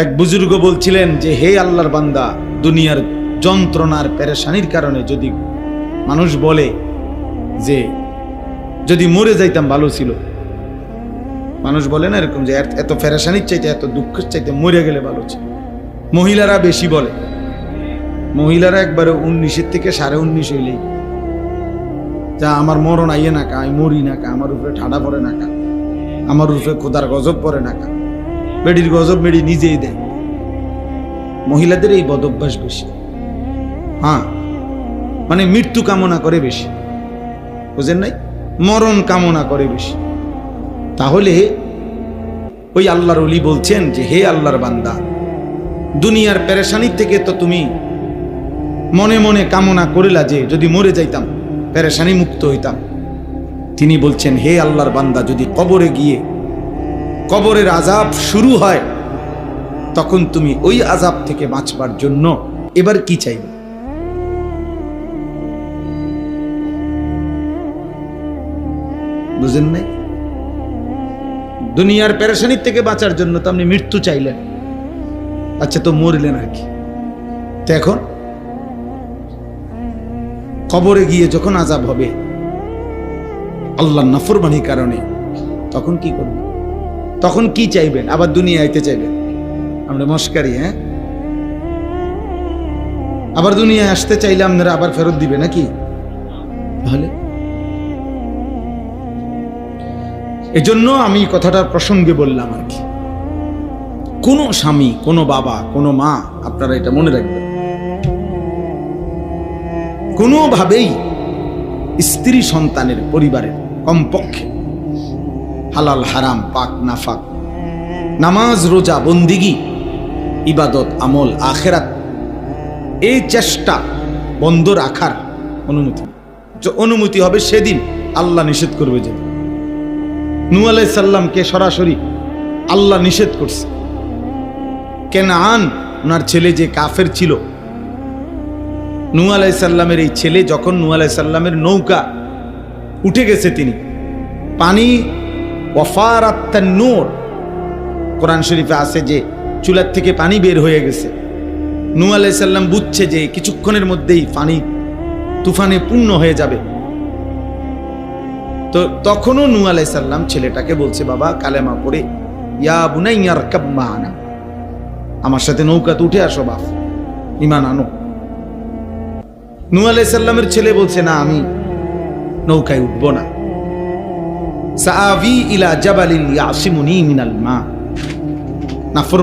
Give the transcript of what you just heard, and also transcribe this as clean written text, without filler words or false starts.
এক বুজুর্গ বলছিলেন যে হে আল্লাহর বান্দা, দুনিয়ার যন্ত্রণার পেরেশানির কারণে যদি মানুষ বলে যে যদি মরে যাইতাম ভালো ছিল, মানুষ বলে না এরকম যে এত পেরেশানির চাইতে এত দুঃখের চাইতে মরে গেলে ভালো ছিল। মহিলারা বেশি বলে, মহিলারা একবারে 19 থেকে 19.5 হইলেই যা আমার মরণ আইয়ে না কা, আমি মরি না কা, আমার উপরে ঠাডা পড়ে না কা, আমার উপরে খোদার গজব পড়ে না কা, বেডির গজব বেডি নিজেই দেয়। মহিলাদের এই বদ অভ্যাস বেশি। হ্যাঁ, মানে মৃত্যু কামনা করে বেশি, বুঝেন নাই, মরণ কামনা করে বেশি। তাহলে ওই আল্লাহর ওলি বলছেন যে হে আল্লাহর বান্দা, দুনিয়ার পেরেশানির থেকে তো তুমি মনে মনে কামনা করিলা যে যদি মরে যাইতাম পেরেশানি মুক্ত হইতাম। তিনি বলছেন হে আল্লাহর বান্দা, যদি কবরে গিয়ে কবরের আযাব শুরু হয় তখন তুমি ওই আযাব থেকে বাঁচবার জন্য এবার কি চাইবে? বুঝেন নাই? দুনিয়ার পেরেশানির থেকে বাঁচার জন্য তো আপনি মৃত্যু চাইলেন, আচ্ছা তো মরলেন আর কি। তো এখন কবরে গিয়ে যখন আযাব হবে আল্লাহর নাফরমানির কারণে, তখন কি করবেন? তখন কি চাইবেন? আবার দুনিয়া আইতে চাইবেন? আমরা মস্কারি, হ্যাঁ, আবার দুনিয়ায় আসতে চাইলে আপনারা আবার ফেরত দিবে নাকি? তাহলে এজন্য আমি কথাটার প্রসঙ্গে বললাম আর কি। কোনো স্বামী, কোনো বাবা, কোনো মা, আপনারা এটা মনে রাখবেন, কোনোভাবেই স্ত্রী সন্তানের পরিবারের কমপক্ষে হালাল হারাম পাক নাফাক নামাজ রোজা বন্দিগি ইবাদত আমল আখেরাত এই চেষ্টা বন্ধ রাখার অনুমতি হবে সেদিন আল্লাহ নিষেধ করবে। যে নূহ আলাইহিস সালামকে সরাসরি আল্লাহ নিষেধ করছে। কেনান ওনার ছেলে যে কাফের ছিল, নূহ আলাইহিস সালামের এই ছেলে যখন নূহ আলাইহিস সালামের নৌকা উঠে গেছে, তিনি পানি ওয়াফারাত তান্নুর, কোরআন শরীফে আছে যে চুলার থেকে পানি বের হয়ে গেছে। নূহ আলাইহিস সালাম বুঝছে যে কিছুক্ষণের মধ্যেই পানি তুফানে পূর্ণ হয়ে যাবে। তো তখনও নূহ আলাইহিস সালাম ছেলেটাকে বলছে, বাবা কালেমা পড়ে ইয়া বুনাইয়া রকাব মা'ানা, আমার সাথে নৌকাতে উঠে আসো, বাপ ঈমান আনো। নূহ আলাইহিস সালামের ছেলে বলছে, না আমি নৌকায় উঠবো না, সাআবি ইলা জাবালিন ইয়াসিমুনি মিনাল মা।